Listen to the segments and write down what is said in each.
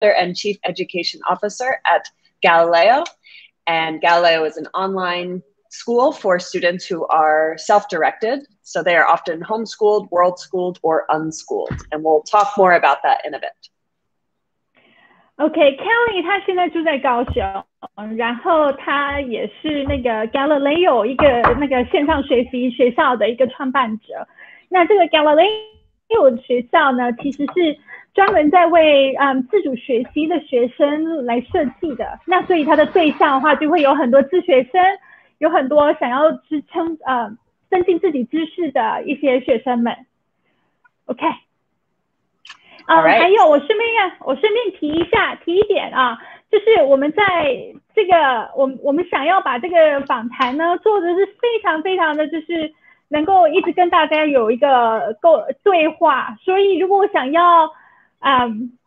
and Chief Education Officer at Galileo. And Galileo is an online school for students who are self-directed. So they are often homeschooled, world-schooled, or unschooled. And we'll talk more about that in a bit. OK，Kelly 他现在住在高雄，然后他也是那个 Galileo 一个那个线上学习学校的一个创办者。那这个 Galileo 的学校呢，其实是专门在为自主学习的学生来设计的。那所以它的对象的话，就会有很多自学生，有很多想要支撑增进自己知识的一些学生们。OK。还有我顺便提一点啊，就是我们在这个我们想要把这个访谈呢做的是非常的就是能够一直跟大家有一个对话，所以如果我想要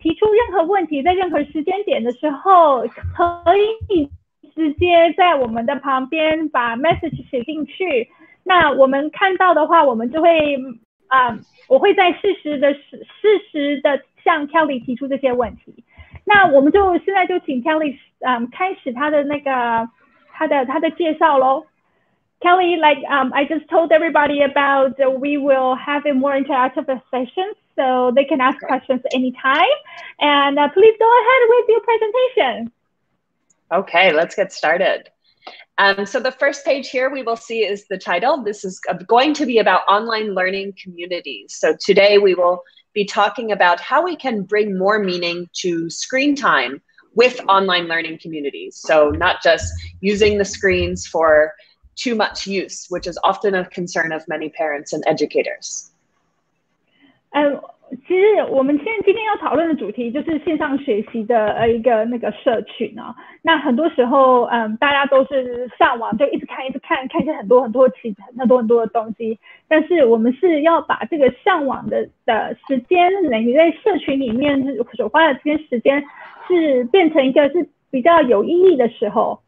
提出任何问题，在任何时间点的时候，可以直接在我们的旁边把 message 写进去，那我们看到的话，我们就会我会在适时的向 Kelly 提出这些问题。那我们现在就请 Kelly 开始他的介绍咯。Kelly, I just told everybody about we will have a more interactive session so they can ask questions anytime. And please go ahead with your presentation. Okay, let's get started. So the first page here we will see is the title. This is going to be about online learning communities. So today we will be talking about how we can bring more meaning to screen time with online learning communities. So not just using the screens for too much use, which is often a concern of many parents and educators. 其实我们今天要讨论的主题就是线上学习的一个那个社群啊。那很多时候大家都是上网就一直看一些很多的东西，但是我们是要把这个上网的时间，你在社群里面所花的这些时间是变成一个是比较有意义的时候。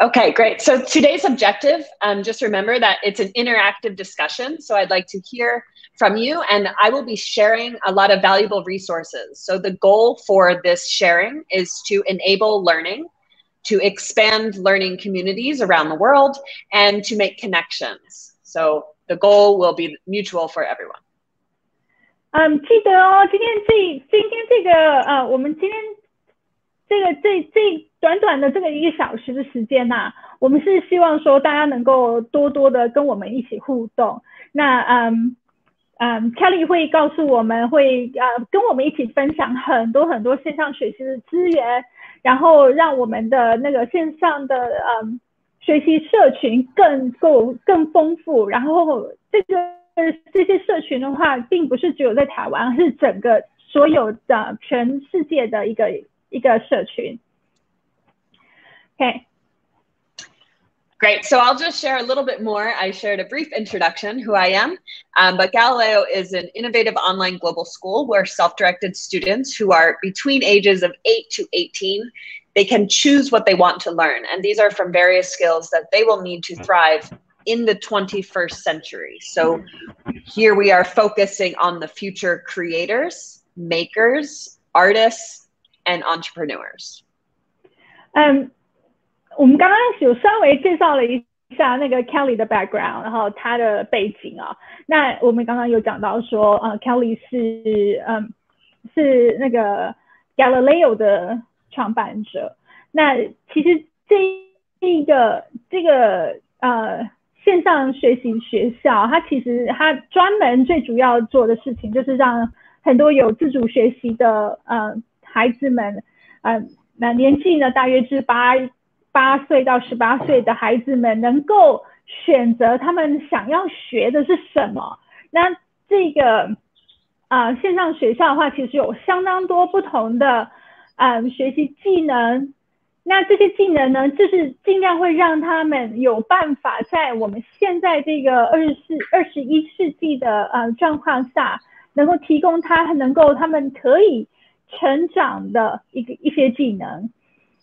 Okay, great. So today's objective, just remember that it's an interactive discussion. So I'd like to hear from you, and I will be sharing a lot of valuable resources. So the goal for this sharing is to enable learning, to expand learning communities around the world, and to make connections. So the goal will be mutual for everyone. 记得哦，今天这个我们今天这短的这个1个小时的时间呐，我们是希望说大家能够多的跟我们一起互动。那Kelly 会告诉我们，会跟我们一起分享很多线上学习的资源，然后让我们的那个线上的学习社群更丰富。然后这些社群的话，并不是只有在台湾，是整个所有的全世界的一个社群。Okay. Great. So I'll just share a little bit more. I shared a brief introduction, who I am, but Galileo is an innovative online global school where self-directed students who are between ages of 8 to 18, they can choose what they want to learn. And these are from various skills that they will need to thrive in the 21st century. So here we are focusing on the future creators, makers, artists, and entrepreneurs. 我们刚刚有稍微介绍了一下那个 Kelly 的 background， 然后他的背景啊。那我们刚刚有讲到说Kelly 是那个 Galileo 的创办者。那其实这个线上学习学校，它专门最主要做的事情就是让很多有自主学习的孩子们，那年纪呢大约是8岁到18岁的孩子们能够选择他们想要学的是什么。那这个线上学校的话，其实有相当多不同的学习技能。那这些技能呢，就是尽量会让他们有办法在我们现在这个21世纪的状况下，能够提供他们可以成长的一些技能。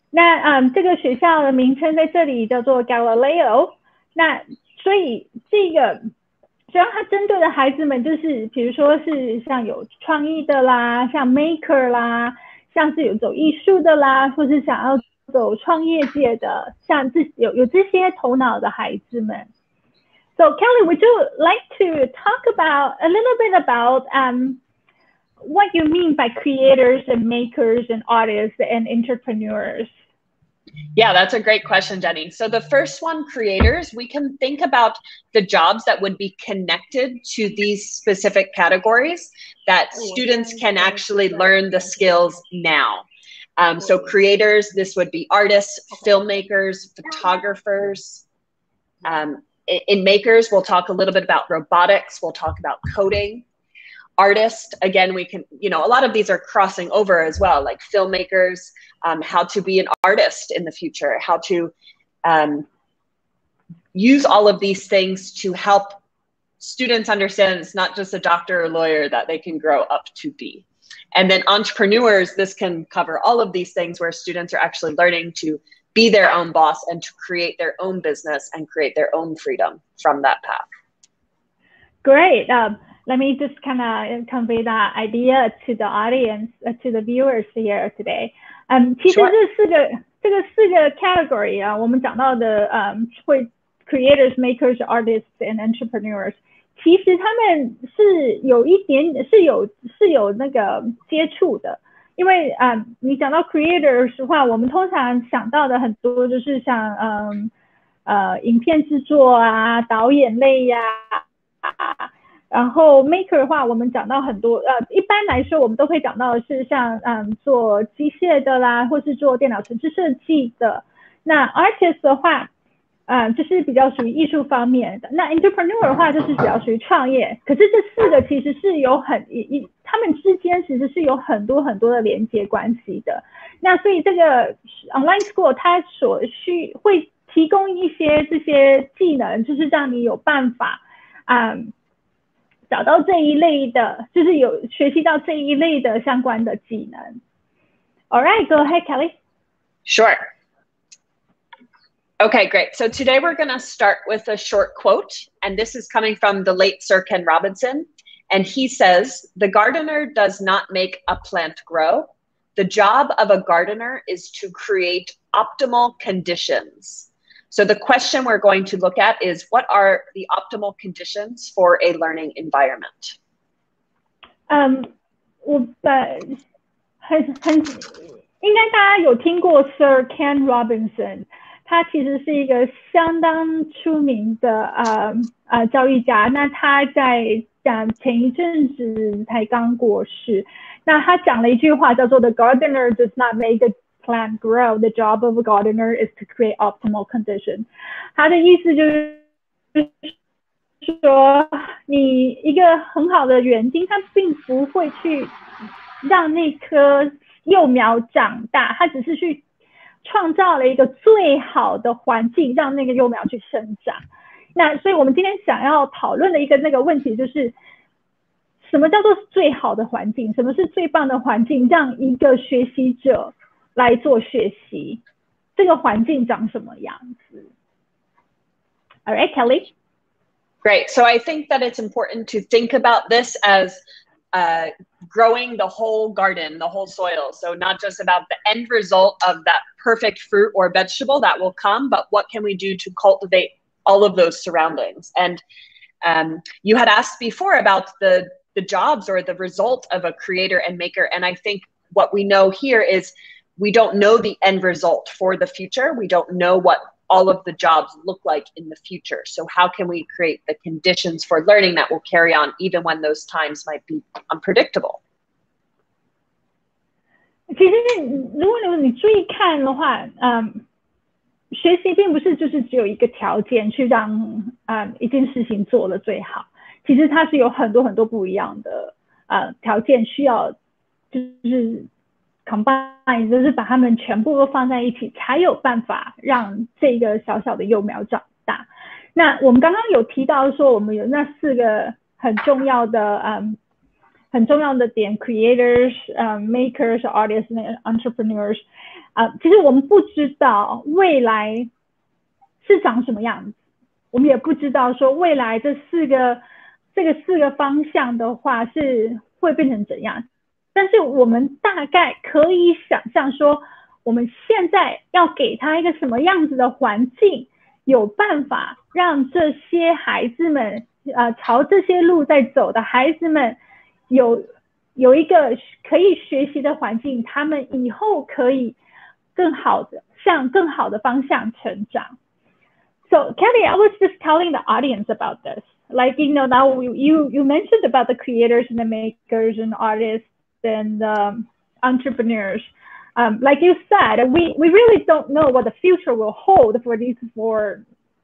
那这个学校的名称在这里叫做 Galileo。那所以这个主要它针对的孩子们就是比如说是像有创意的啦，像 maker 啦，像是有走艺术的啦，或是想要走创业界的，像有这些头脑的孩子们。So Kelly, would you like to talk about a little bit about what you mean by creators and makers and artists and entrepreneurs? Yeah, that's a great question, Jenny. So the first one, creators, we can think about the jobs that would be connected to these specific categories that students can actually learn the skills now. So creators, this would be artists, filmmakers, photographers. In makers, we'll talk a little bit about robotics. We'll talk about coding. Artist, again, we can, a lot of these are crossing over as well, like filmmakers, how to be an artist in the future, how to use all of these things to help students understand it's not just a doctor or lawyer that they can grow up to be. And then entrepreneurs, this can cover all of these things where students are actually learning to be their own boss and to create their own business and create their own freedom from that path. Great. Let me just kind of convey that idea to the audience, to the viewers here today. 其实这个四个 category 啊，我们讲到的会 creators, makers, artists and entrepreneurs， 其实他们是有一点是有那个接触的，因为你讲到 creators 的话，我们通常想到的很多就是像影片制作啊、导演类呀。然后 maker 的话，我们讲到很多一般来说我们都会讲到的是像做机械的啦，或是做电脑程式设计的。那 artist 的话就是比较属于艺术方面的。那 entrepreneur 的话就是比较属于创业。可是这四个其实是有他们之间其实是有很多很多的连接关系的。那所以这个 online school 它会提供一些这些技能，就是让你有办法找到这一类的，就是有学习到这一类的相关的技能。All right, go ahead, Kelly. Sure. Okay, great. So today we're going to start with a short quote, and this is coming from the late Sir Ken Robinson. And he says, "The gardener does not make a plant grow. The job of a gardener is to create optimal conditions." So the question we're going to look at is, what are the optimal conditions for a learning environment? 应该大家有听过 Sir Ken Robinson， 他其实是一个相当出名的教育家。那他在前一阵子才刚过世。那他讲了一句话叫做 "The gardener does not make a plant grow. The job of a gardener is to create optimal conditions." 他的意思就是说，你一个很好的园丁，他并不会去让那棵幼苗长大，他只是去创造了一个最好的环境，让那个幼苗去生长。那所以我们今天想要讨论的一个那个问题就是，什么叫做最好的环境？什么是最棒的环境？让一个学习者来做学习，这个环境长什么样子 ？All right, Kelly. Great. So I think that it's important to think about this as growing the whole garden, the whole soil. So not just about the end result of that perfect fruit or vegetable that will come, but what can we do to cultivate all of those surroundings? And you had asked before about the jobs or the result of a creator and maker. And I think what we know here is we don't know the end result for the future. We don't know what all of the jobs look like in the future. So how can we create the conditions for learning that will carry on even when those times might be unpredictable? 其实如果你注意看的话，学习并不是就是只有一个条件去让一件事情做得最好，其实它是有很多很多不一样的条件需要就是combine， 就是把它们全部都放在一起，才有办法让这个小小的幼苗长大。那我们刚刚有提到说，我们有那四个很重要的点 ，creators、makers、artists 和 entrepreneurs。其实我们不知道未来是长什么样子，我们也不知道说未来这四个这个4个方向的话是会变成怎样，但是我们大概可以想象说，我们现在要给他一个什么样子的环境，有办法让这些孩子们朝这些路在走的孩子们有一个可以学习的环境，他们以后可以更好的向更好的方向成长。So Kelly, I was just telling the audience about this. Like, now you mentioned about the creators and the makers and artists and entrepreneurs. Like you said, we really don't know what the future will hold for these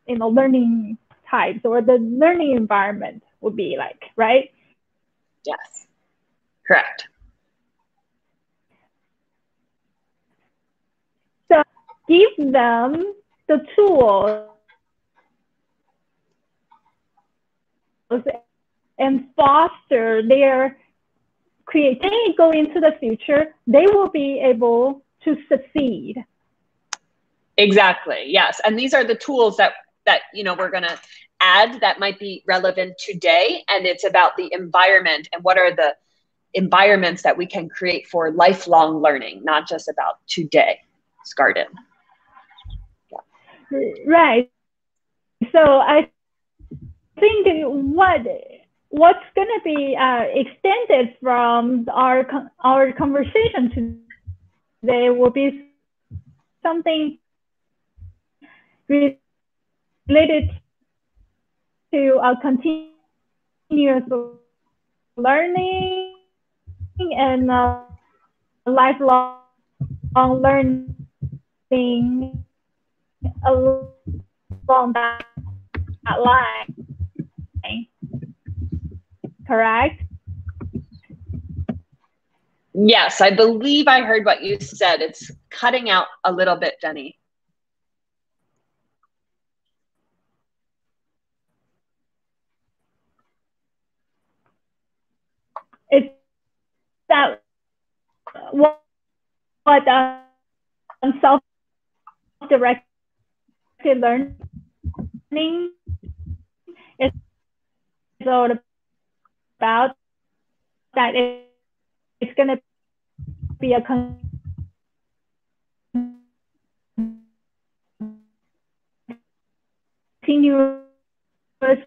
learning types or the learning environment would be like, right? Yes, correct. So give them the tools and foster their creativity. Go into the future, they will be able to succeed. Exactly. Yes, and these are the tools that we're going to add that might be relevant today, and it's about the environment and what are the environments that we can create for lifelong learning, not just about today. Scarden. Yeah. Right. So I think what's going to be extended from our conversation today will be something related to continuous learning and lifelong learning along that line. Correct? Yes, I believe I heard what you said. It's cutting out a little bit, Jenny. It's that what self-directed learning is all about, that it's going to be a continuous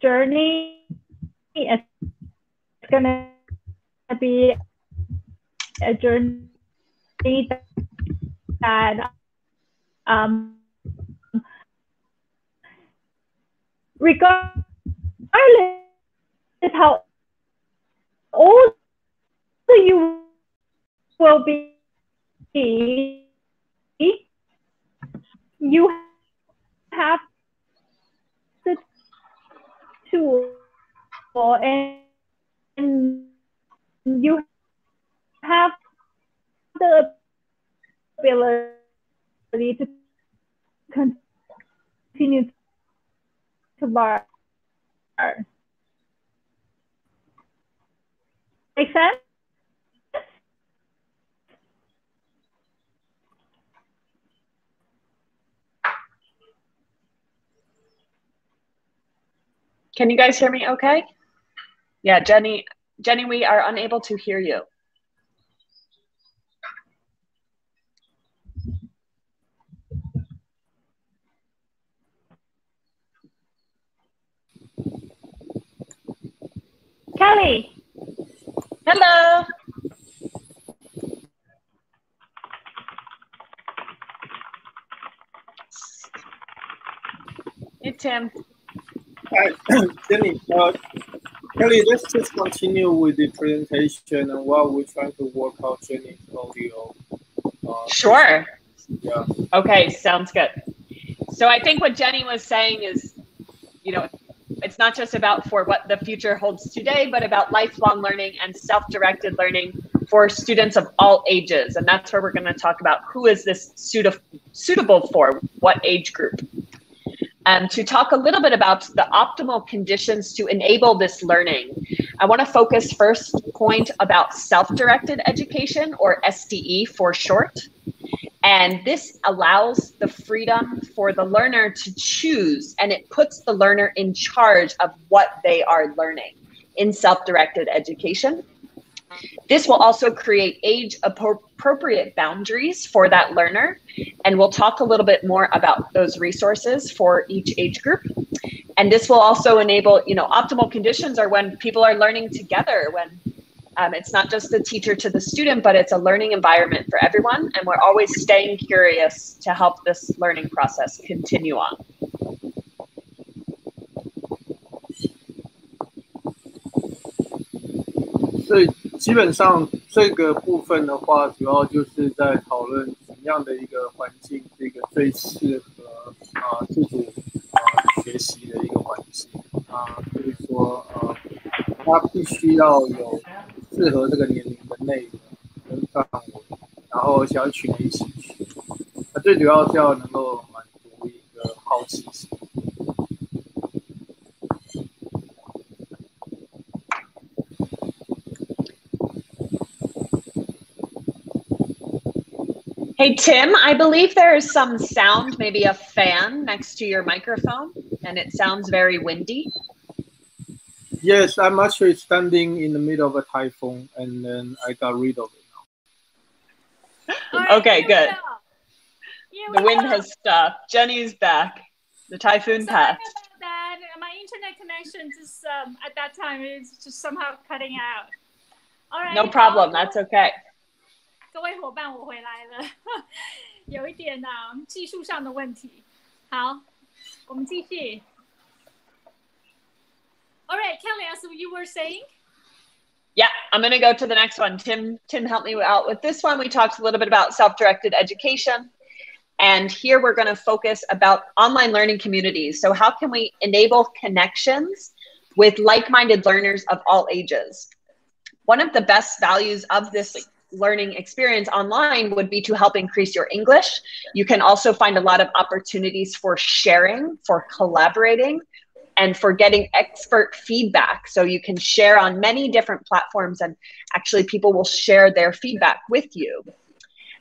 journey. It's going to be a journey that regardless of how old you will be, you have the tool and you have the ability to continue to learn. Make sense? Can you guys hear me okay? Yeah, Jenny, we are unable to hear you. Kelly. Hello. Hey, Tim. Hi, Jenny. Kelly, let's just continue with the presentation and while we're trying to work out Jenny's audio. Sure. Yeah. Okay, sounds good. So I think what Jenny was saying is, it's not just about for what the future holds today, but about lifelong learning and self-directed learning for students of all ages. And that's where we're going to talk about who is this suitable for, what age group. To talk a little bit about the optimal conditions to enable this learning, I want to focus first point about self-directed education, or SDE for short. And this allows the freedom for the learner to choose, and it puts the learner in charge of what they are learning in self-directed education. This will also create age-appropriate boundaries for that learner, and we'll talk a little bit more about those resources for each age group. And this will also enable, optimal conditions are when people are learning together, when it's not just the teacher to the student, but it's a learning environment for everyone, and we're always staying curious to help this learning process continue on. So 基本上这个部分的话，主要就是在讨论怎么样的一个环境是一个最适合自主学习的一个环境就是说它必须要有适合这个年龄的内容跟范围，然后小群人一起学，最主要是要能够满足一个好奇心。Hey, Tim, I believe there is some sound, maybe a fan next to your microphone, and it sounds very windy. Yes, I'm actually standing in the middle of a typhoon, and then I got rid of it now. Right, okay, good. The wind has stopped. Jenny's back. The typhoon passed. Sorry about that. My internet connection just at that time is just somehow cutting out. All right. No problem. That's okay. 各位伙伴，我回来了，有一点技术上的问题。好，我们继续。All right, Kelly, as you were saying. Yeah, I'm going to go to the next one. Tim helped me out with this one. We talked a little bit about self-directed education. And here we're going to focus about online learning communities. So how can we enable connections with like-minded learners of all ages? One of the best values of this learning experience online would be to help increase your English. You can also find a lot of opportunities for sharing, for collaborating, and for getting expert feedback. So you can share on many different platforms, and actually people will share their feedback with you.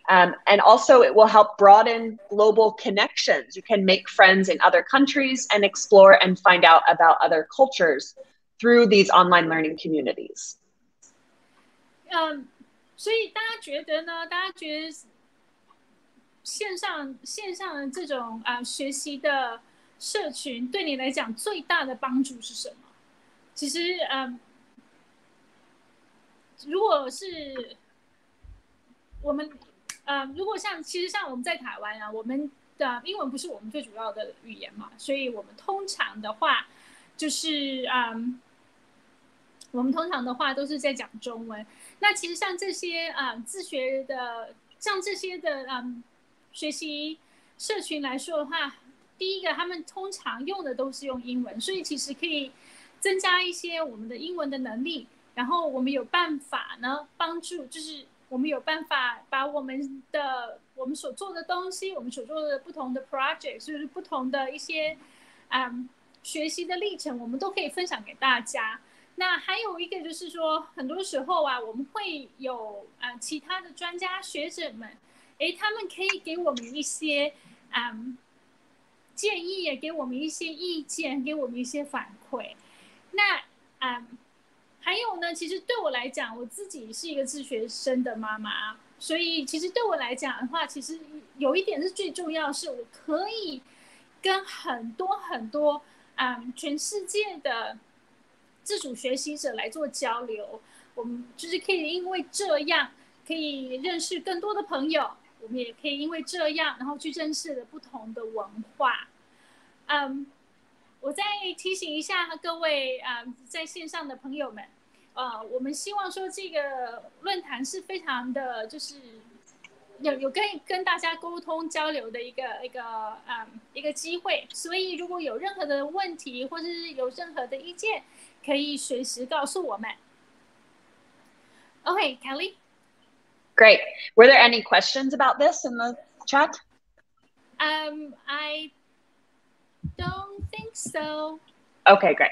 And also it will help broaden global connections. You can make friends in other countries and explore and find out about other cultures through these online learning communities. 所以大家觉得呢？大家觉得线上的这种学习的社群对你来讲最大的帮助是什么？其实如果是我们如果其实像我们在台湾我们的英文不是我们最主要的语言嘛，所以我们通常的话就是我们通常的话都是在讲中文。那其实像这些自学的，像这些的学习社群来说的话，第一个他们通常用的都是用英文，所以其实可以增加一些我们的英文的能力。然后我们有办法呢帮助，就是我们有办法把我们所做的东西，我们所做的不同的 project， 就是不同的一些学习的历程，我们都可以分享给大家。那还有一个就是说，很多时候我们会有其他的专家学者们，他们可以给我们一些建议，也给我们一些意见，给我们一些反馈。那还有呢，其实对我来讲，我自己是一个自学生的妈妈，所以其实对我来讲的话，其实有一点是最重要的是，我可以跟很多全世界的自主学习者来做交流，我们就是可以因为这样可以认识更多的朋友，我们也可以因为这样然后去认识了不同的文化。我再提醒一下各位在线上的朋友们，我们希望说这个论坛是非常的就是有跟大家沟通交流的一个机会，所以如果有任何的问题或是有任何的意见，可以随时告诉我们。Okay, Kelly. Great. Were there any questions about this in the chat? I don't think so. Okay, great.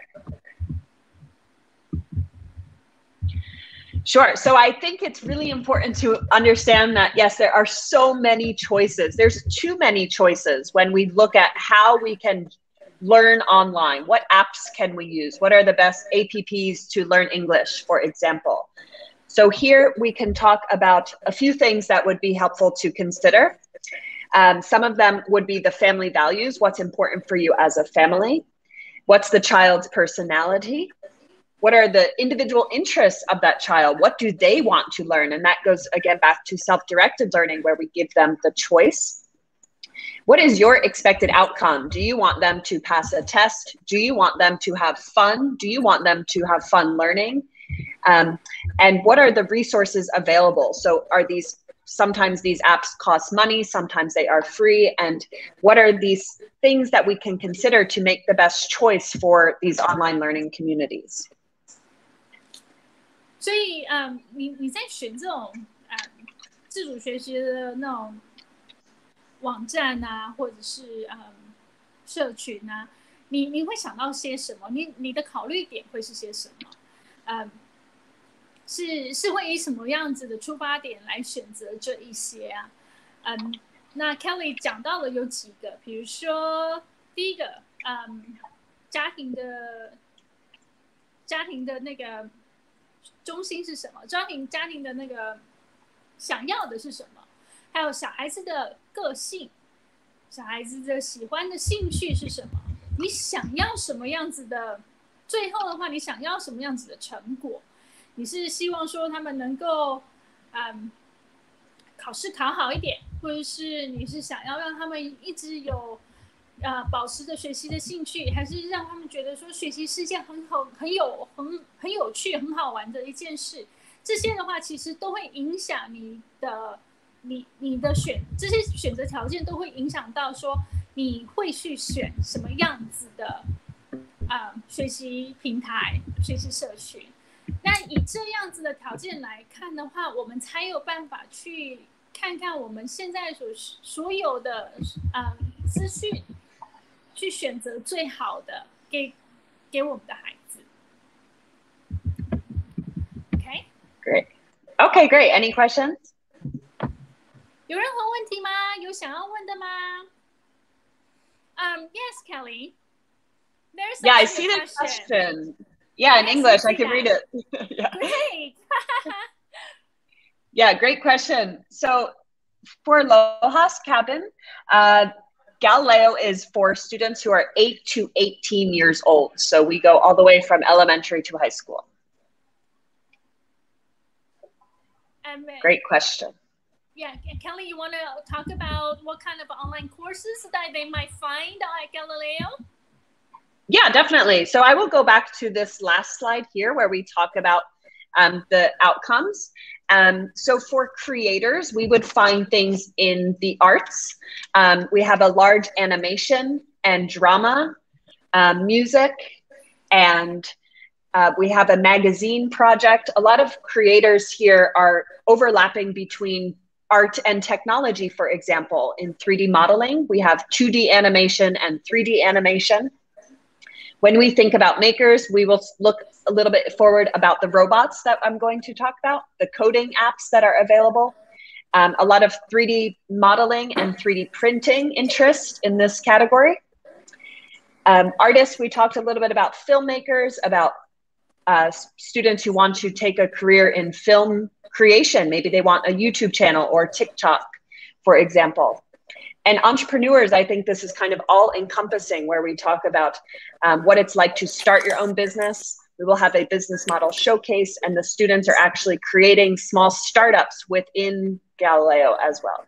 Sure. So I think it's really important to understand that, yes, there are so many choices. There's too many choices when we look at how we can learn online. What apps can we use? What are the best apps to learn English, for example? So here we can talk about a few things that would be helpful to consider. Some of them would be the family values. What's important for you as a family? What's the child's personality? What are the individual interests of that child? What do they want to learn? And that goes, again, back to self-directed learning, where we give them the choice. What is your expected outcome? Do you want them to pass a test? Do you want them to have fun? Do you want them to have fun learning? And what are the resources available? So are these, sometimes these apps cost money, sometimes they are free. And what are these things that we can consider to make the best choice for these online learning communities? 所以，你在选这种自主学习的那种网站啊，或者是社群啊，你会想到些什么？你的考虑点会是些什么？是会以什么样子的出发点来选择这一些啊？那 Kelly 讲到了有几个，比如说第一个，家庭的那个中心是什么？家庭的那个想要的是什么？还有小孩子的个性，小孩子的喜欢的兴趣是什么？你想要什么样子的？最后的话，你想要什么样子的成果？你是希望说他们能够考试考好一点，或者是你是想要让他们一直有保持着学习的兴趣，还是让他们觉得说学习是一件很有趣、很好玩的一件事？这些的话，其实都会影响你的这些选择条件都会影响到说你会去选什么样子的学习平台、学习社群。那以这样子的条件来看的话，我们才有办法去看看我们现在所有的资讯，去选择最好的给我们的孩子。Okay? Great. Okay, great. Any questions? 有任何问题吗？有想要问的吗？Yes, Kelly. There's yeah, I see the question. Yeah, in English, I can read it. Yeah. Great. Yeah, great question. So for Lohas Cabin, Galileo is for students who are 8 to 18 years old. So we go all the way from elementary to high school. Great question. Yeah, Kelly, you want to talk about what kind of online courses that they might find at Galileo? Yeah, definitely. So I will go back to this last slide here where we talk about the outcomes. So for creators, we would find things in the arts. We have a large animation and drama, music, and we have a magazine project. A lot of creators here are overlapping between art and technology, for example. In 3D modeling, we have 2D animation and 3D animation. When we think about makers, we will look a little bit forward about the robots that I'm going to talk about, the coding apps that are available, a lot of 3D modeling and 3D printing interest in this category. Artists, we talked a little bit about filmmakers, about students who want to take a career in film creation. Maybe they want a YouTube channel or TikTok, for example. And entrepreneurs, I think this is kind of all encompassing, where we talk about what it's like to start your own business. We will have a business model showcase, and the students are actually creating small startups within Galileo as well.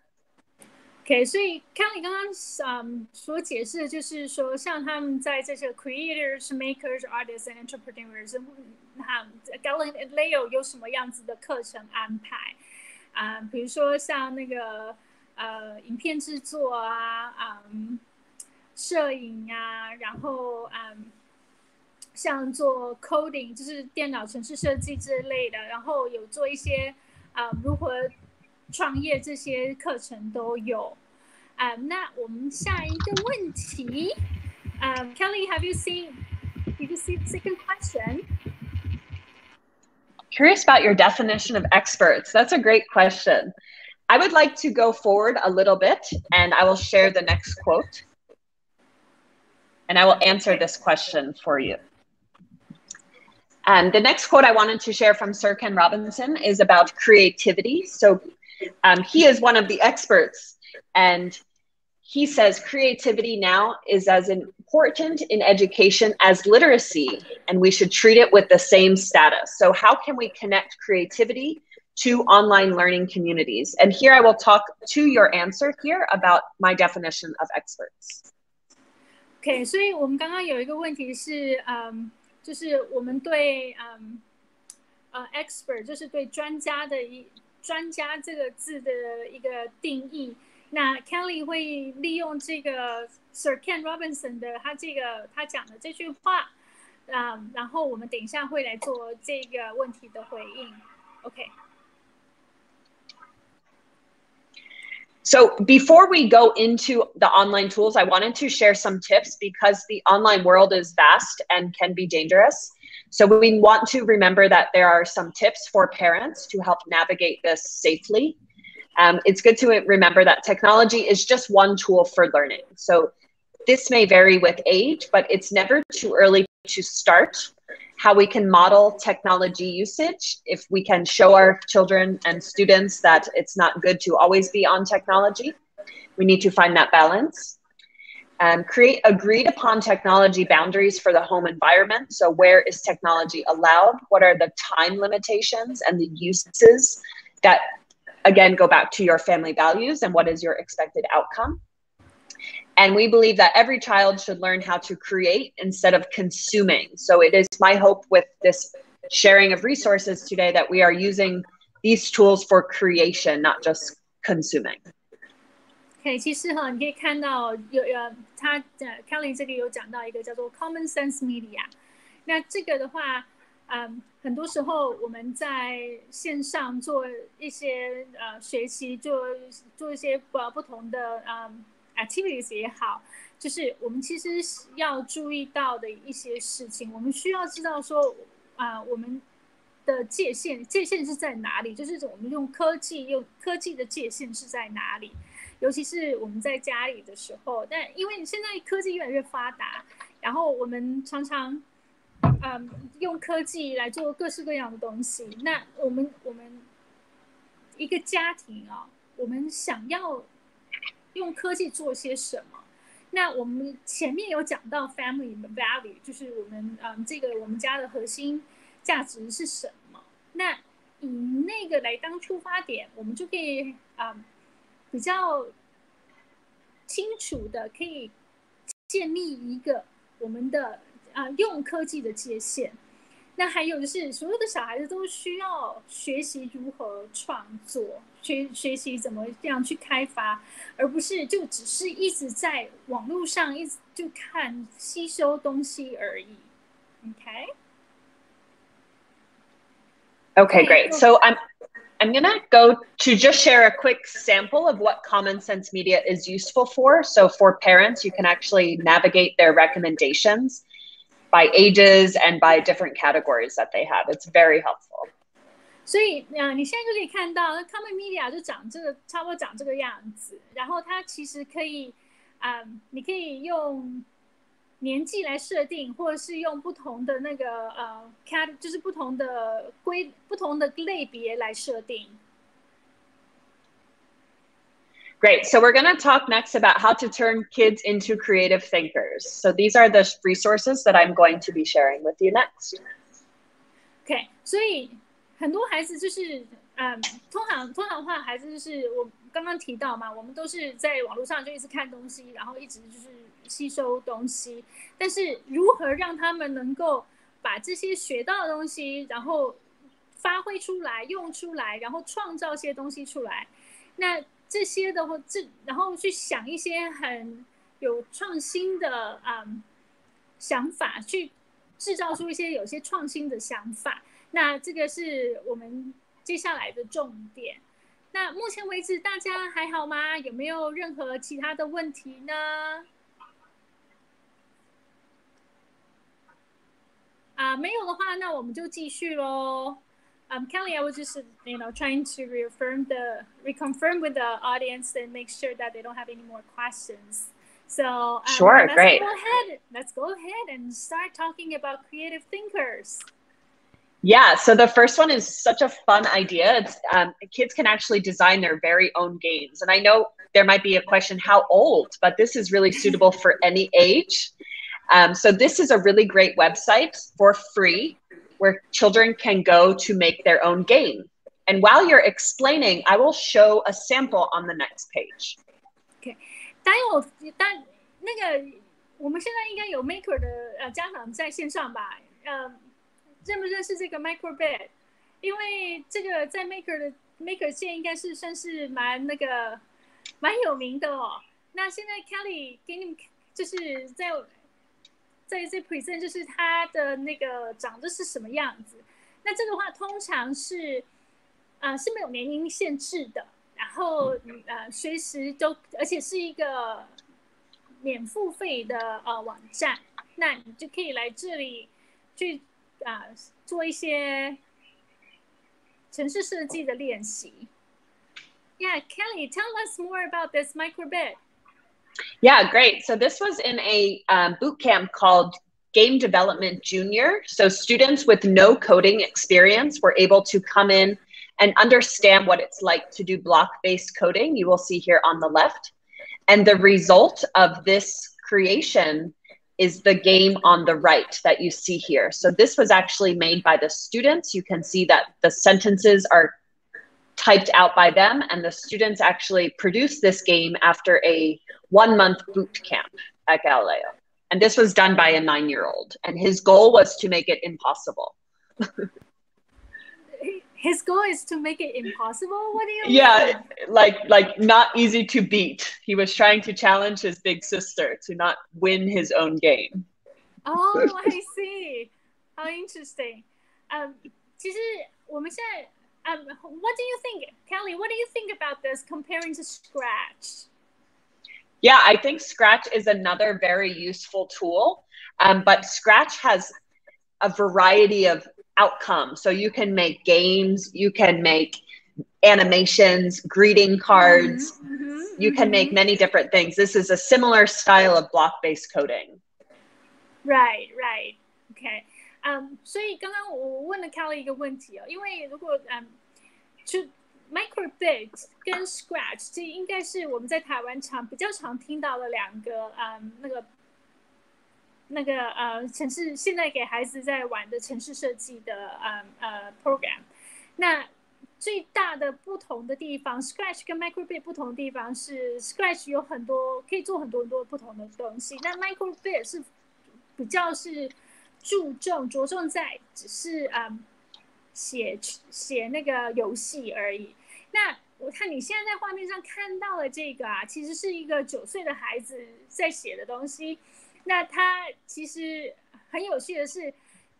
OK， 所以看你刚刚所解释的就是说，像他们在这些 creators, makers, artists and entrepreneurs， Galileo 有什么样子的课程安排？比如说像那个影片制作啊，摄影啊，然后像做 coding 就是电脑程式设计之类的，然后有做一些如何创业这些课程都有。那我们下一个问题，Kelly, did you see the second question? Curious about your definition of experts. That's a great question. I would like to go forward a little bit, and I will share the next quote. And I will answer this question for you. The next quote I wanted to share from Sir Ken Robinson is about creativity. So he is one of the experts, and he says creativity now is as important in education as literacy, and we should treat it with the same status. So how can we connect creativity to online learning communities? And here I will talk to your answer here about my definition of experts. OK， 所以我们刚刚有一个问题是，就是我们对expert 就是对专家这个字的一个定义。那 Kelly 会利用这个 Sir Ken Robinson 的他讲的这句话，然后我们等一下会来做这个问题的回应。OK。So before we go into the online tools, I wanted to share some tips because the online world is vast and can be dangerous. So we want to remember that there are some tips for parents to help navigate this safely. It's good to remember that technology is just one tool for learning. So this may vary with age, but it's never too early to start. How we can model technology usage, if we can show our children and students that it's not good to always be on technology. We need to find that balance. Create agreed upon technology boundaries for the home environment. So where is technology allowed? What are the time limitations and the uses that, again, go back to your family values and what is your expected outcome? And we believe that every child should learn how to create instead of consuming. So it is my hope with this sharing of resources today that we are using these tools for creation, not just consuming. OK， 其实你可以看到他Kelly 这里有讲到一个叫做 Common Sense Media。那这个的话，很多时候我们在线上做一些学习，做一些不同的activities 也好，就是我们其实要注意到的一些事情，我们需要知道说，我们的界限是在哪里？就是我们用科技的界限是在哪里？尤其是我们在家里的时候，但因为现在科技越来越发达，然后我们常常用科技来做各式各样的东西。那我们一个家庭我们想要用科技做些什么？那我们前面有讲到 family value， 就是我们我们家的核心价值是什么？那以那个来当出发点，我们就可以比较清楚的可以建立一个我们的用科技的界限。那还有就是所有的小孩子都需要学习如何创作，学习怎么样去开发，而不是就只是一直在网络上一直就看吸收东西而已。Okay, great. So I'm going to go to just share a quick sample of what Common Sense Media is useful for. So for parents, you can actually navigate their recommendations by ages and by different categories that they have. It's very helpful. 所以你现在就可以看到 Common Media 就差不多长这个样子，然后它其实可以你可以用年纪来设定，或者是用不同的那个就是不同的类别来设定。Great. So we're going to talk next about how to turn kids into creative thinkers. So these are the resources that I'm going to be sharing with you next. OK， 所以很多孩子就是通常的话，孩子就是我刚刚提到嘛，我们都是在网络上就一直看东西，然后一直就是吸收东西。但是如何让他们能够把这些学到的东西，然后发挥出来、用出来，然后创造一些东西出来？那这些的话，然后去想一些很有创新的想法，去制造出一些有些创新的想法。那这个是我们接下来的重点。那目前为止大家还好吗？有没有任何其他的问题呢？没有的话，那我们就继续咯。Kelly, I was just trying to reconfirm with the audience and make sure that they don't have any more questions. So sure, great. Let's go ahead and start talking about creative thinkers. Yeah, so the first one is such a fun idea. It's kids can actually design their very own games. And I know there might be a question, how old? But this is really suitable for any age. So this is a really great website for free where children can go to make their own game. And while you're explaining, I will show a sample on the next page. Okay. 我们现在应该有 Maker 的家长在线上吧？认不认识这个 Microbit？ 因为这个在 Maker 界应该是算是蛮有名的哦。那现在 Kelly 给你们就是在这 present 就是它的长得是什么样子。那这个话通常是没有年龄限制的，然后随时都，而且是一个免付费的网站，那你就可以来这里去做一些程式设计的练习。Yeah, Kelly, tell us more about this Microbit. Yeah, great. So this was in a boot camp called Game Development Junior. So students with no coding experience were able to come in and understand what it's like to do block-based coding. You will see here on the left. And the result of this creation is the game on the right that you see here. So this was actually made by the students. You can see that the sentences are typed out by them, and the students actually produced this game after a 1-month boot camp at Galileo. And this was done by a 9-year-old, and his goal was to make it impossible. His goal is to make it impossible? What do you mean? Yeah, like not easy to beat. He was trying to challenge his big sister to not win his own game. Oh, I see. How interesting. 其实我们现在what do you think, Kelly? What do you think about this comparing to Scratch? Yeah, I think Scratch is another very useful tool, but Scratch has a variety of outcomes. So you can make games, you can make animations, greeting cards, you can make many different things. This is a similar style of block-based coding. Right. Okay. 所以刚刚我问了 Kelly 一个问题哦，因为如果就 Microbit 跟 Scratch 这应该是我们在台湾比较常听到的两个程式，现在给孩子在玩的程式设计的program。那最大的不同的地方 ，Scratch 跟 Microbit 不同的地方是 Scratch 有很多可以做很多不同的东西，那 Microbit 是比较是着重在只是写那个游戏而已。那我看你现在在画面上看到的这个其实是一个9岁的孩子在写的东西。那他其实很有趣的是，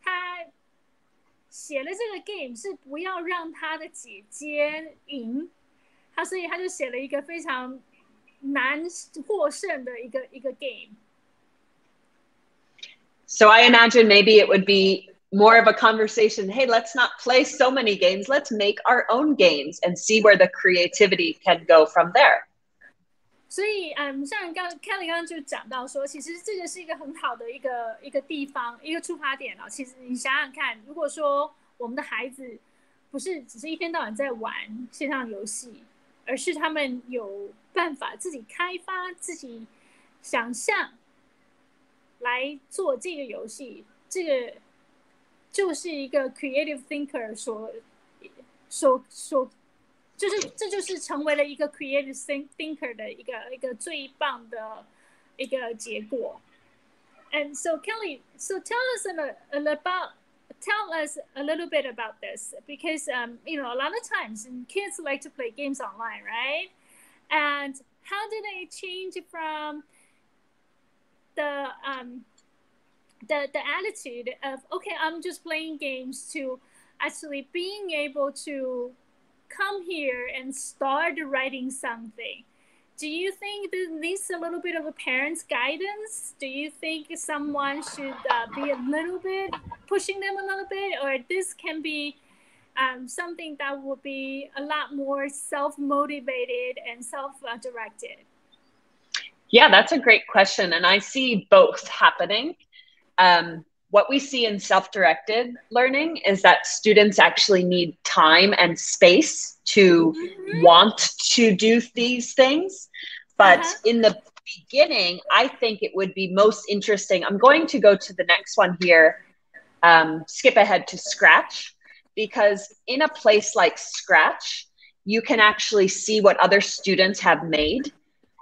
他写了这个 game 是不要让他的姐姐赢，所以他就写了一个非常难获胜的一个 game。So I imagine maybe it would be more of a conversation. Hey, let's not play so many games. Let's make our own games and see where the creativity can go from there. 所以像Kelly 刚刚就讲到说，其实这个是一个很好的一个地方，一个出发点其实你想想看，如果说我们的孩子不是只是一天到晚在玩线上游戏，而是他们有办法自己开发、自己想象来做这个游戏，这个就是一个 creative thinker 这就是成为了一个 creative thinker 的一个最棒的一个结果。And so Kelly, tell us a little bit about this, because a lot of times kids like to play games online, right? And how did they change from the attitude of, okay, I'm just playing games, to actually being able to come here and start writing something? Do you think this needs a little bit of a parent's guidance? Do you think someone should be a little bit pushing them a little bit, or this can be something that would be a lot more self-motivated and self-directed? Yeah, that's a great question. And I see both happening. What we see in self-directed learning is that students actually need time and space to want to do these things. But in the beginning, I think it would be most interesting. I'm going to go to the next one here, skip ahead to Scratch, because in a place like Scratch, you can actually see what other students have made.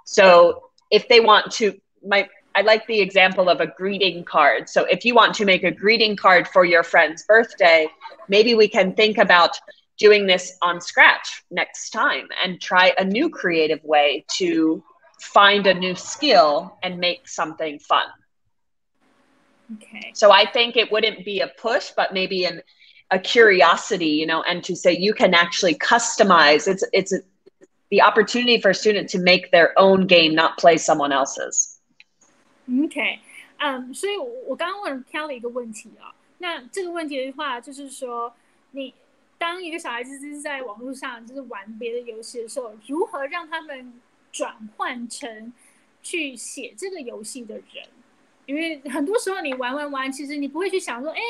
So if they want to, I like the example of a greeting card. So if you want to make a greeting card for your friend's birthday, maybe we can think about doing this on Scratch next time and try a new creative way to find a new skill and make something fun. Okay. So I think it wouldn't be a push, but maybe a curiosity, and to say you can actually customize. It's the opportunity for a student to make their own game, not play someone else's. OK， 所以我刚刚问 Kelly 一个问题啊，那这个问题的话，就是说，你当一个小孩子就是在网络上就是玩别的游戏的时候，如何让他们转换成去写这个游戏的人？因为很多时候你玩，其实你不会去想说，哎，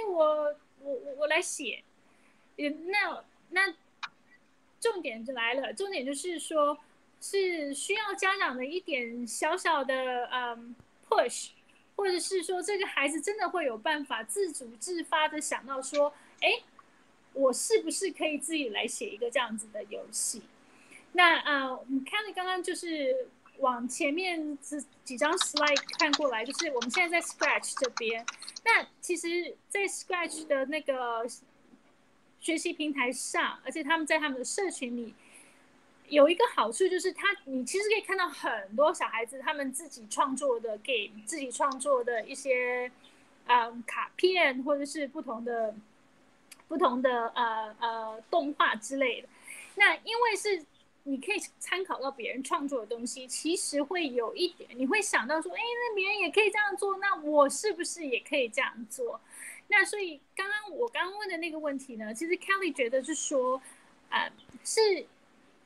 我来写，那重点就来了，重点就是说，是需要家长的一点小小的push， 或者是说这个孩子真的会有办法自主自发的想到说，哎，我是不是可以自己来写一个这样子的游戏？那我们看了刚刚就是往前面几张 slide 看过来，就是我们现在在 Scratch 这边。那其实，在 Scratch 的那个学习平台上，而且他们在他们的社群里有一个好处，就是你其实可以看到很多小孩子他们自己创作的 game， 自己创作的一些卡片，或者是不同的动画之类的。那因为是你可以参考到别人创作的东西，其实会有一点你会想到说，哎，那别人也可以这样做，那我是不是也可以这样做？那所以我刚刚问的那个问题呢，其实 Kelly 觉得是说，是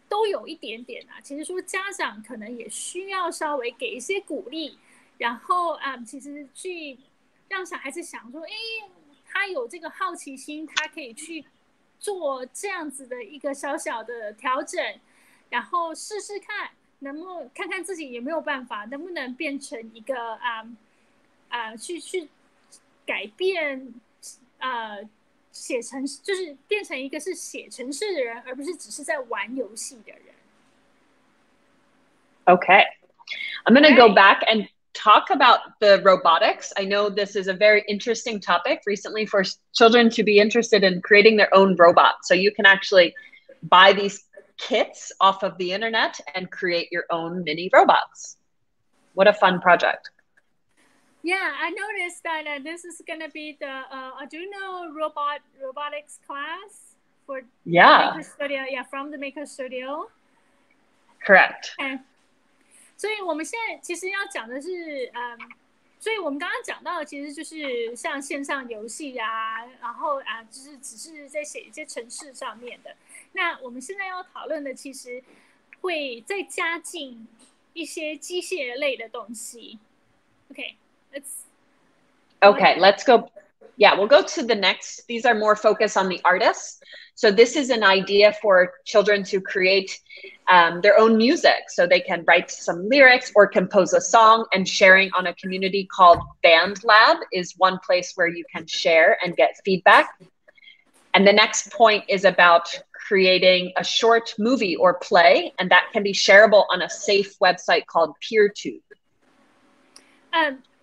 都有一点点啊。其实说家长可能也需要稍微给一些鼓励，然后其实去让小孩子想说，哎，他有这个好奇心，他可以去做这样子的一个小小的调整。然后试试看，看看自己有没有办法，能不能变成一个去改变写程式，就是变成一个是写程式的人，而不是只是在玩游戏的人。Okay, I'm going to go back and talk about the robotics. I know this is a very interesting topic recently for children to be interested in creating their own robot. So you can actually buy these kits off of the internet and create your own mini robots. What a fun project. Yeah, I noticed that this is going to be the Arduino robotics class for Maker Studio. Yeah, from the Maker Studio. Correct. Okay. 所以我们现在其实要讲的是，所以我们刚刚讲到的其实就是像线上游戏啊，然后就是只是在写一些程式上面的。那我们现在要讨论的其实会再加进一些机械类的东西。Let's go. Yeah, we'll go to the next. These are more focused on the artists. So this is an idea for children to create their own music. So they can write some lyrics or compose a song, and sharing on a community called Band Lab is one place where you can share and get feedback. And the next point is about creating a short movie or play, and that can be shareable on a safe website called PeerTube.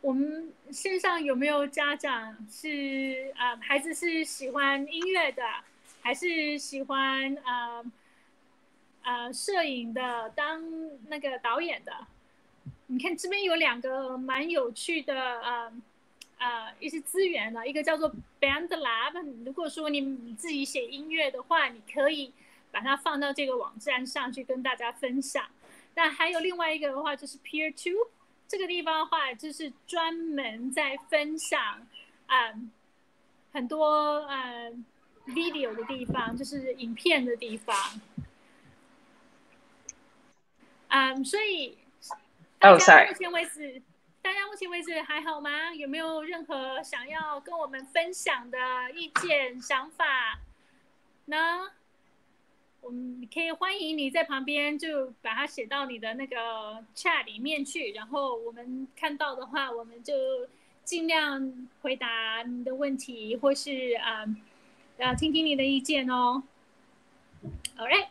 我们线上有没有家长是孩子是喜欢音乐的，还是喜欢摄影的，当那个导演的？你看这边有两个蛮有趣的一些资源呢，一个叫做 Band Lab。如果说你自己写音乐的话，你可以把它放到这个网站上去跟大家分享。那还有另外一个的话就是 PeerTube。这个地方的话，就是专门在分享很多 video 的地方，就是影片的地方。所以大家目前为止还好吗？有没有任何想要跟我们分享的意见、想法呢？我们可以欢迎你在旁边就把它写到你的那个 chat 里面去，然后我们看到的话，我们就尽量回答你的问题，或是听听你的意见哦。All right.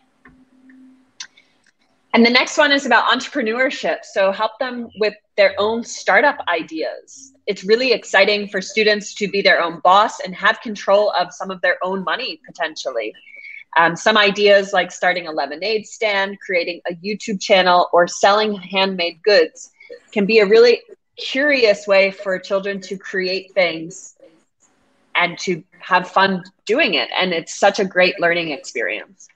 And the next one is about entrepreneurship. So help them with their own startup ideas. It's really exciting for students to be their own boss and have control of some of their own money potentially. Some ideas like starting a lemonade stand, creating a YouTube channel, or selling handmade goods can be a really curious way for children to create things and to have fun doing it. And it's such a great learning experience.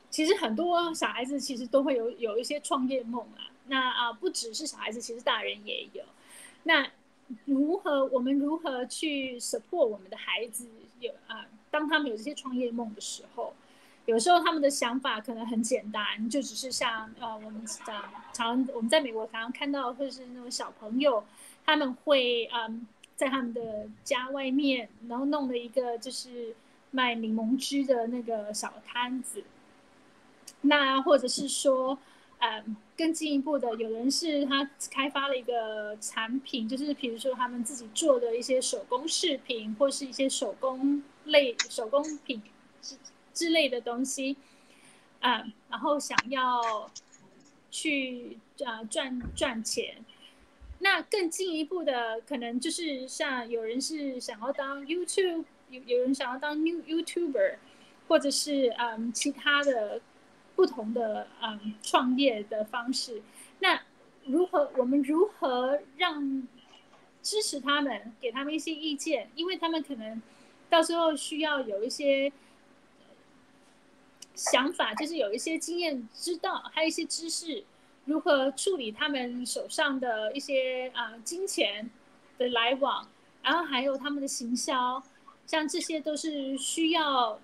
其实很多小孩子其实都会有一些创业梦啊。那不只是小孩子，其实大人也有。那我们如何去 support 我们的孩子当他们有这些创业梦的时候，有时候他们的想法可能很简单，就只是像我们在美国常常看到，或是那种小朋友，他们会在他们的家外面，然后弄了一个就是卖柠檬汁的那个小摊子。那或者是说更进一步的，有人是他开发了一个产品，就是比如说他们自己做的一些手工饰品，或是一些手工品之类的东西，然后想要去赚钱。那更进一步的，可能就是像有人是想要当 YouTube， 有人想要当 YouTuber， 或者是其他的不同的创业的方式。那我们如何让支持他们，给他们一些意见，因为他们可能到时候需要有一些想法，就是有一些经验知道，还有一些知识，如何处理他们手上的一些金钱的来往，然后还有他们的行销，像这些都是需要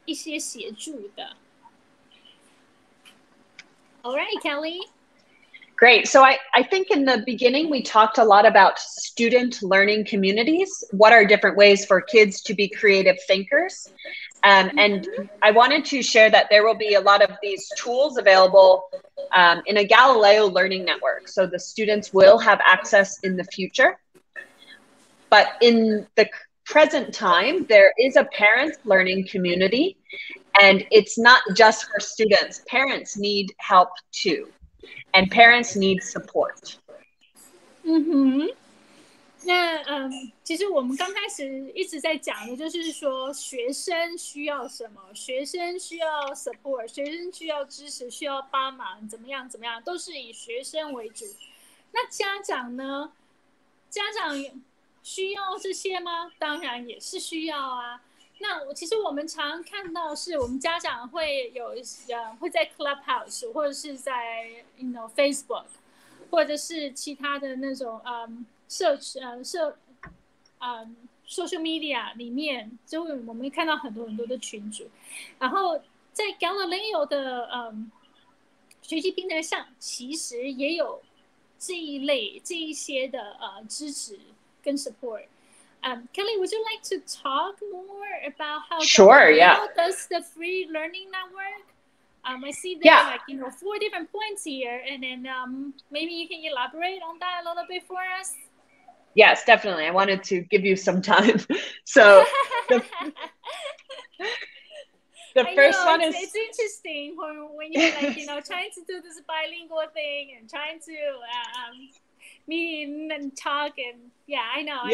一些协助的。All right, Kelly. Great. So I think in the beginning, we talked a lot about student learning communities. What are different ways for kids to be creative thinkers? And I wanted to share that there will be a lot of these tools available in a Galileo learning network. So the students will have access in the future. But in the present time, there is a parents learning community. And it's not just for students. Parents need help too. And parents need support. 那其实我们刚开始一直在讲的就是说，学生需要什么？学生需要 support， 学生需要支持，需要帮忙，怎么样，都是以学生为主。那家长呢？家长需要这些吗？当然也是需要啊。那其实我们常看到是我们家长会会在 Clubhouse 或者是在Facebook 或者是其他的那种social media 里面，就我们会看到很多的群组，然后在 Galileo 的学习平台上，其实也有这一些的支持跟 support。Kelly, would you like to talk more about how Galileo does the free learning network? I see there are 4 different points here, and then maybe you can elaborate on that a little bit for us. Yes, definitely. I wanted to give you some time. So the first one is it's interesting when you're trying to do this bilingual thing and trying to meet and talk and I know.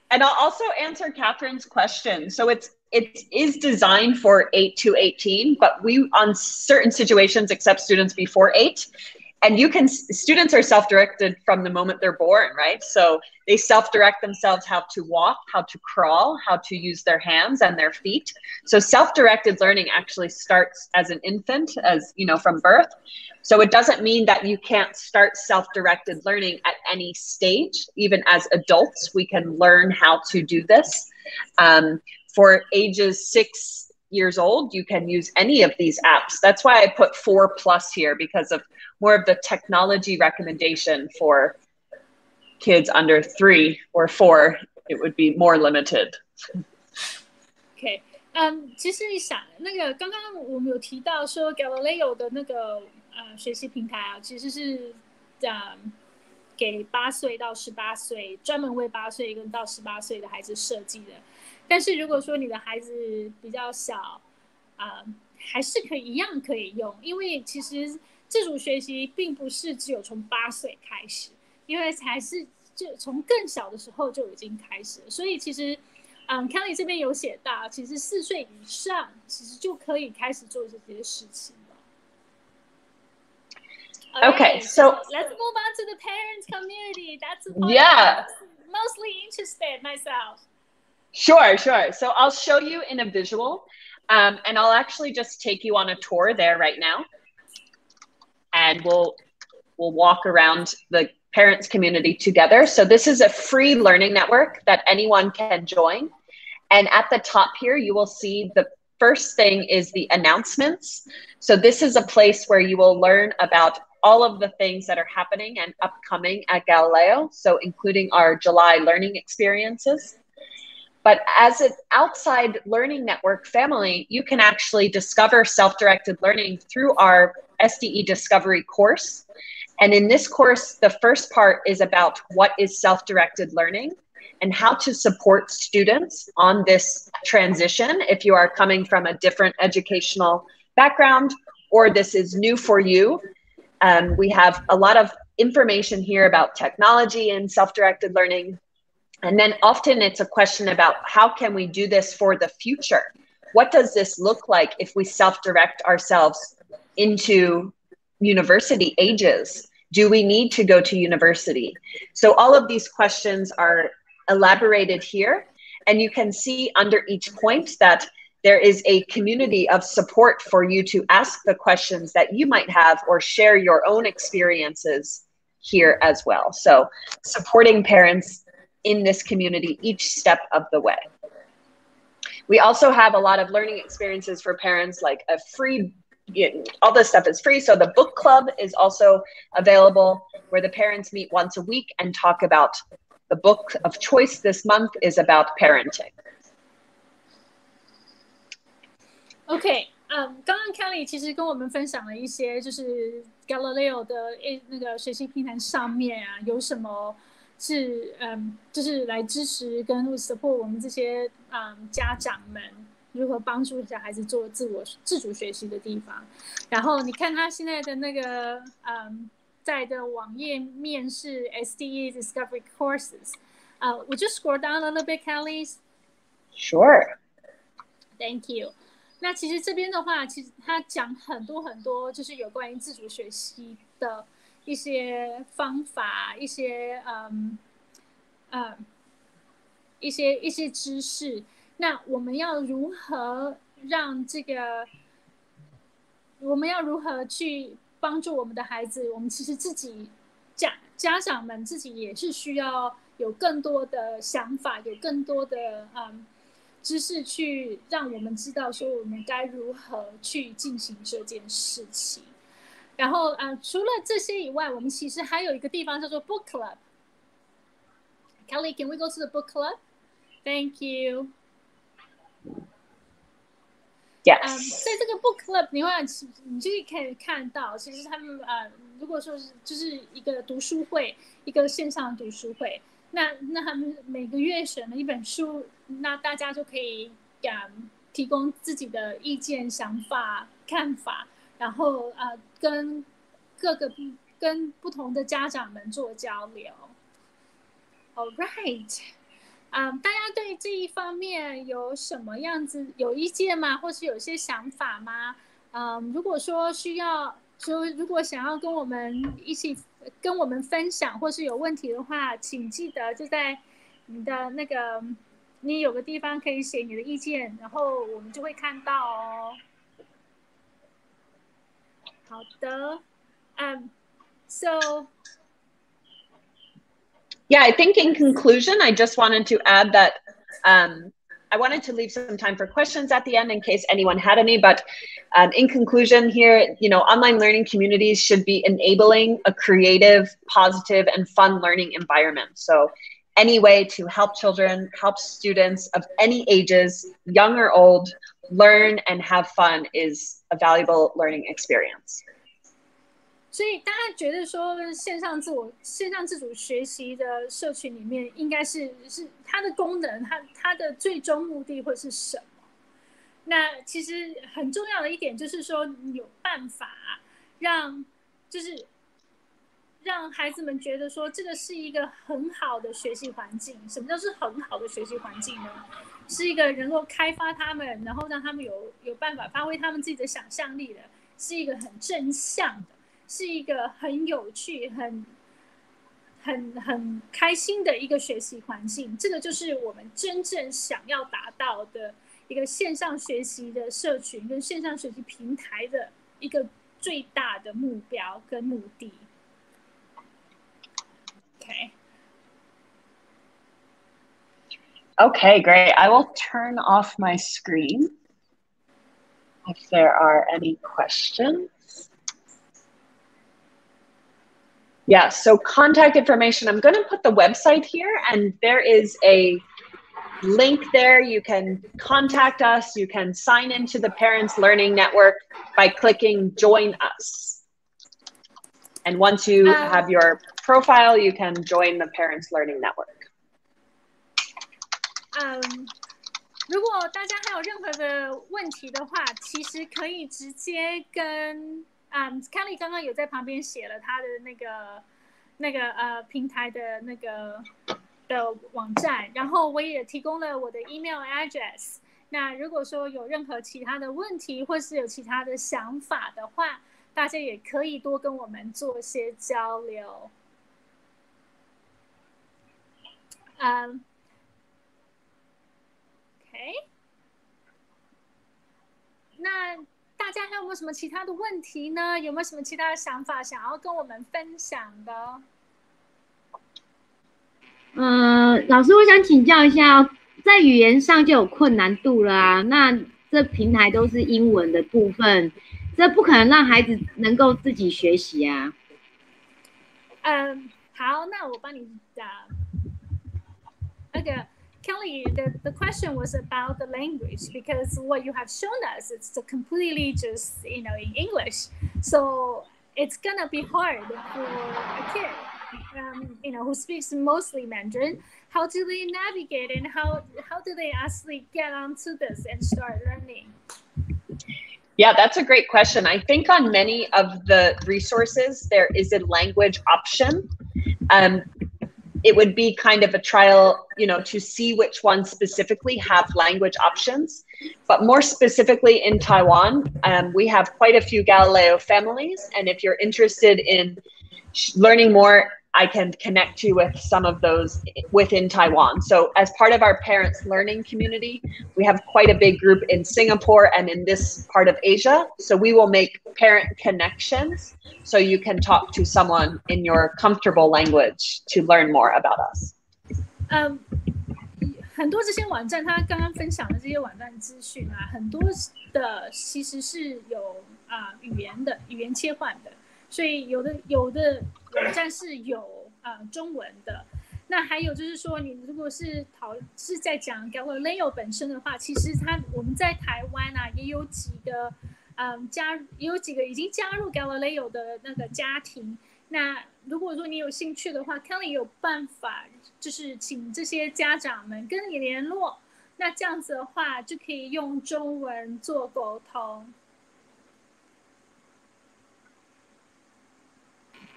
And I'll also answer Catherine's question. So it is designed for 8 to 18, but we on certain situations accept students before 8. And students are self-directed from the moment they're born, right? So they self-direct themselves how to walk, how to crawl, how to use their hands and their feet. So self-directed learning actually starts as an infant, from birth. So it doesn't mean that you can't start self-directed learning at any stage. Even as adults, we can learn how to do this. For ages 6 years old, you can use any of these apps. That's why I put 4+ here, because of more of the technology recommendation for kids under 3 or 4, it would be more limited. Okay. 其实想那个刚刚我们有提到说 Galileo 的那个学习平台啊，其实是给8岁到18岁，专门为8岁跟到18岁的孩子设计的。但是如果说你的孩子比较小，还是一样可以用，因为其实自主学习并不是只有从8岁开始，因为才是就从更小的时候就已经开始了，所以其实。Kelly 这边有写到，其实4岁以上其实就可以开始做这些事情了。Okay, so let's move on to the parents community. That's the part yeah, I'm mostly interested myself. Sure. So I'll show you in a visual, and I'll actually just take you on a tour there right now, and we'll walk around the parents community together. So this is a free learning network that anyone can join. And at the top here, you will see the first thing is the announcements. So this is a place where you will learn about all of the things that are happening and upcoming at Galileo. So including our July learning experiences. But as an outside learning network family, you can actually discover self-directed learning through our SDE Discovery course. And in this course, the first part is about what is self-directed learning and how to support students on this transition if you are coming from a different educational background or this is new for you. We have a lot of information here about technology and self-directed learning. And then often it's a question about how can we do this for the future? What does this look like if we self-direct ourselves into university ages? Do we need to go to university? So all of these questions are elaborated here, and you can see under each point that there is a community of support for you to ask the questions that you might have or share your own experiences here as well. So supporting parents in this community each step of the way. We also have a lot of learning experiences for parents, like a free, all this stuff is free. So the book club is also available where the parents meet once a week and talk about the book of choice this month is about parenting. OK， 刚刚 Kelly 其实跟我们分享了一些，就是 Galileo 的那个学习平台上面啊，有什么是就是来支持跟 support 我们这些家长们如何帮助小孩子做自主学习的地方。然后你看他现在的那个在的网页面是 SDE Discovery Courses。Would you scroll down a little bit, Kelly? Sure. Thank you. 那其实这边的话，其实他讲很多，就是有关于自主学习的一些方法，一些一些知识。那我们要如何让这个？我们要如何去帮助我们的孩子？我们其实自己家长们自己也是需要有更多的想法，有更多的知识去让我们知道说我们该如何去进行这件事情。然后除了这些以外，我们其实还有一个地方叫做 Book Club。Kelly, can we go to the Book Club? Thank you. Yes. 在这个 Book Club 你就可以看到，其实他们如果说是就是一个读书会，一个线上读书会。那他们每个月选了一本书，那大家就可以提供自己的意见、想法、看法，然后跟不同的家长们做交流。All right， 大家对这一方面有什么样子有意见吗？或是有些想法吗？如果说如果想要跟我们一起跟我们分享，或是有问题的话，请记得就在你的那个，你有个地方可以写你的意见，然后我们就会看到哦。好的，So Yeah, I think in conclusion, I just wanted to add that I wanted to leave some time for questions at the end in case anyone had any, but in conclusion here, online learning communities should be enabling a creative, positive, and fun learning environment. So any way to help children, help students of any ages, young or old, learn and have fun is a valuable learning experience. 所以大家觉得说线上自主学习的社群里面，应该是它的功能，它的最终目的会是什么？那其实很重要的一点就是说，你有办法让孩子们觉得说这个是一个很好的学习环境。什么叫是很好的学习环境呢？是一个能够开发他们，然后让他们有办法发挥他们自己的想象力的，是一个很正向的。是一个很有趣、很开心的一个学习环境，这个就是我们真正想要达到的一个线上学习的社群跟线上学习平台的一个最大的目标跟目的。Okay. Okay, great. I will turn off my screen if there are any questions. Yeah, so contact information. I'm going to put the website here, and there is a link there. You can contact us. You can sign into the Parents Learning Network by clicking Join Us. And once you have your profile, you can join the Parents Learning Network. 如果大家还有任何的问题的话，其实可以直接跟Kelly 刚刚有在旁边写了他的那个平台的的网站，然后我也提供了我的 email address。那如果说有任何其他的问题，或是有其他的想法的话，大家也可以多跟我们做些交流。OK， 那大家还有没有什么其他的问题呢？有没有什么其他的想法想要跟我们分享的？老师，我想请教一下，在语言上就有困难度了啊，那这平台都是英文的部分，这不可能让孩子能够自己学习啊。好，那我帮你那个。Kelly, the question was about the language because what you have shown us it's completely just in English, so it's gonna be hard for a kid, who speaks mostly Mandarin. How do they navigate and how do they actually get onto this and start learning? Yeah, that's a great question. I think on many of the resources there is a language option. It would be kind of a trial, to see which ones specifically have language options. But more specifically in Taiwan, we have quite a few Galileo families. And if you're interested in learning more, I can connect you with some of those within Taiwan. So as part of our parents learning community, we have quite a big group in Singapore and in this part of Asia. So we will make parent connections so you can talk to someone in your comfortable language to learn more about us. 很多这些网站，他刚刚分享的这些网站资讯啊，很多的其实是有语言切换的。所以有的网站是有中文的，那还有就是说，你如果是在讲 Galileo 本身的话，其实我们在台湾啊也有几个已经加入 Galileo 的那个家庭。那如果说你有兴趣的话 ，Kelly 有办法就是请这些家长们跟你联络，那这样子的话就可以用中文做沟通。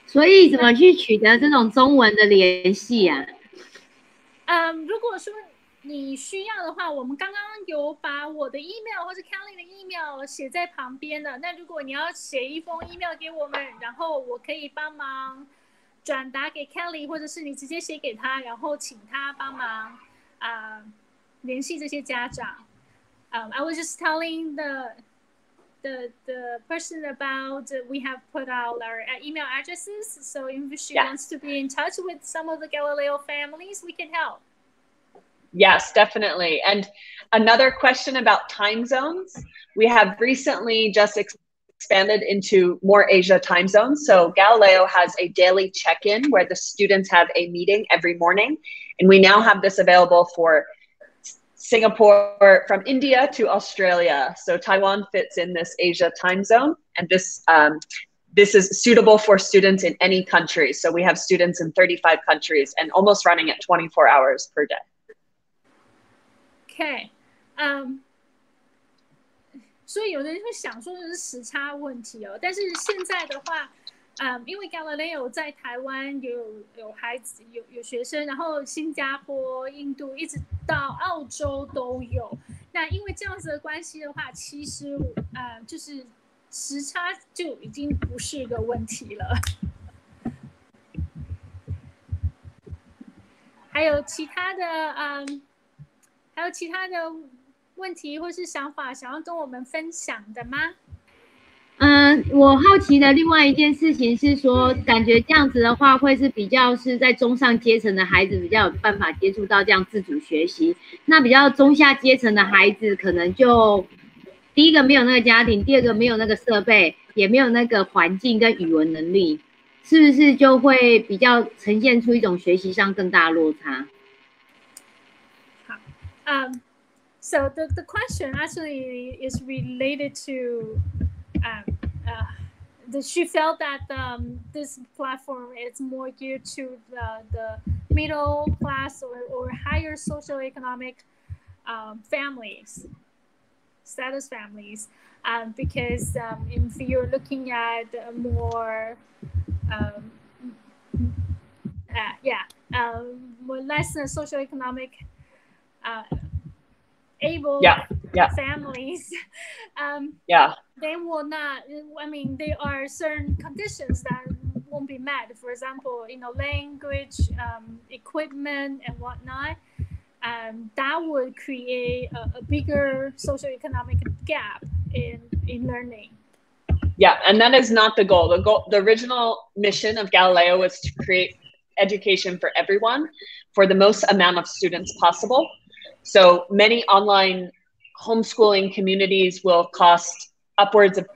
所以怎么去取得这种中文的联系啊？如果说你需要的话，我们刚刚有把我的 email 或者 Kelly 的 email 写在旁边了。那如果你要写一封 email 给我们，然后我可以帮忙转达给 Kelly， 或者是你直接写给他，然后请他帮忙联系这些家长。I was just telling the the person about, we have put out our email addresses. So if she wants to be in touch with some of the Galileo families, we can help. Yes, definitely. And another question about time zones. We have recently just expanded into more Asia time zones. So Galileo has a daily check-in where the students have a meeting every morning. And we now have this available for Singapore, from India to Australia. So Taiwan fits in this Asia time zone. And this is suitable for students in any country. So we have students in 35 countries and almost running at 24 hours per day. Okay. 所以有的人会想说的是时差问题哦，但是现在的话，因为 Galileo 在台湾有孩子有学生，然后新加坡、印度一直到澳洲都有。那因为这样子的关系的话，其实就是时差就已经不是个问题了。还有其他的问题或是想法想要跟我们分享的吗？我好奇的另外一件事情是说，感觉这样子的话，会是比较是在中上阶层的孩子比较有办法接触到这样自主学习，那比较中下阶层的孩子，可能就第一个没有那个家庭，第二个没有那个设备，也没有那个环境跟语文能力，是不是就会比较呈现出一种学习上更大的落差？好，So the question actually is related to she felt that this platform is more geared to the middle class or higher socioeconomic families, status families, because if you're looking at more more less socioeconomic able families, they will not, I mean, there are certain conditions that won't be met. For example, language, equipment and whatnot, that would create a bigger socioeconomic gap in learning. Yeah, and that is not the goal. The original mission of Galileo was to create education for everyone, for the most amount of students possible. So many online homeschooling communities will cost upwards of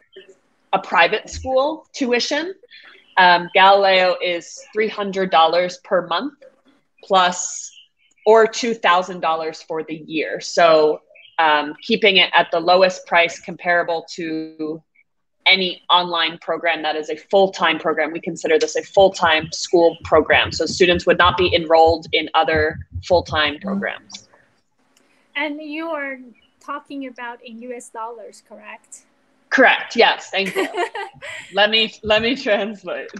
a private school tuition. Galileo is $300 per month plus, or $2,000 for the year. So keeping it at the lowest price comparable to any online program that is a full-time program. We consider this a full-time school program. So students would not be enrolled in other full-time programs. And you are talking about in US dollars, correct? Correct. Yes. Thank you. let me translate.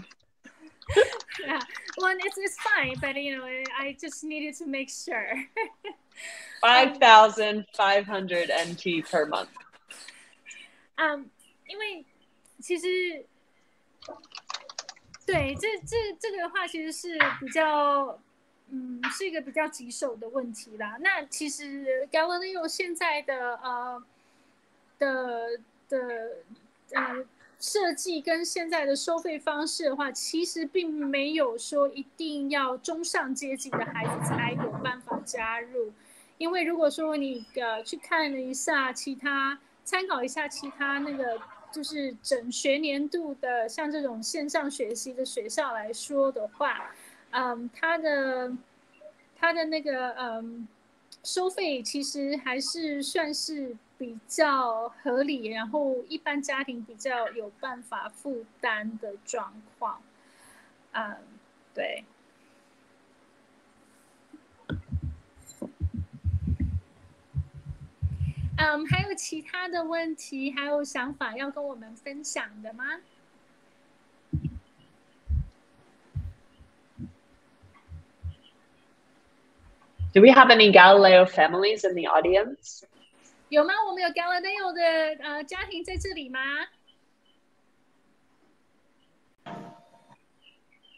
Yeah. Well, it's fine, but I just needed to make sure. 5,500 NT per month. 因为其实对这个的话，其实是比较是一个比较棘手的问题啦。那其实 Galileo 现在的设计跟现在的收费方式的话，其实并没有说一定要中上阶级的孩子才有办法加入。因为如果说你去看了一下参考一下其他那个就是整学年度的像这种线上学习的学校来说的话，它的那个收费其实还是算是比较合理，然后一般家庭比较有办法负担的状况。对。还有其他的问题，还有想法要跟我们分享的吗？ Do we have any Galileo families in the audience? 有吗？我们有 Galileo 的家庭在这里吗？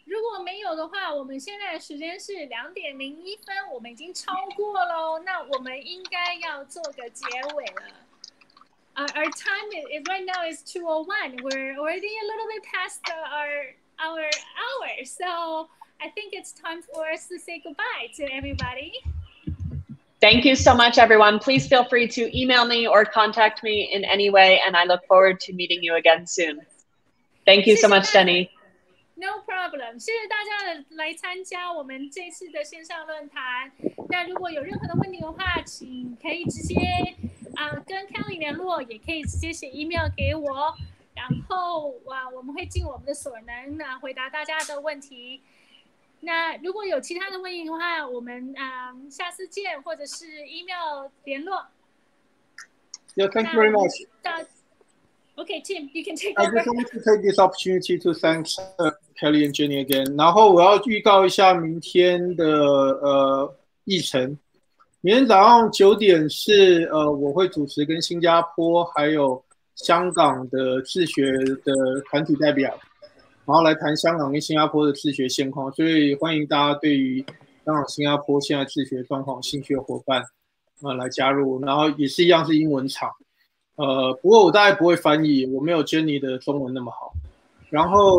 如果没有的话，我们现在的时间是2点01分，我们已经超过了，那我们应该要做个结尾了。our time is right now is 2:01. We're already a little bit past our hour, so I think it's time for us to say goodbye to everybody. Thank you so much, everyone. Please feel free to email me or contact me in any way, and I look forward to meeting you again soon. Thank you so much, Jenny. No problem. 谢谢大家来参加我们这次的线上论坛。那如果有任何的问题的话，请可以直接跟 Kelly 联络，也可以直接写 email 给我，然后我们会尽我们的所能回答大家的问题。那如果有其他的问题的话，我们下次见，或者是 email 联络。Yeah, thank you very much. Okay, Tim, you can take over. I just want to take this opportunity to thank Kelly and Jenny again. 然后我要预告一下明天的议程。明天早上9点是我会主持跟新加坡还有香港的自学的团体代表，然后来谈香港跟新加坡的自学现况。所以欢迎大家对于香港、新加坡现在自学状况兴趣的伙伴来加入。然后也是一样是英文场。不过我大概不会翻译，我没有 Jenny 的中文那么好。然后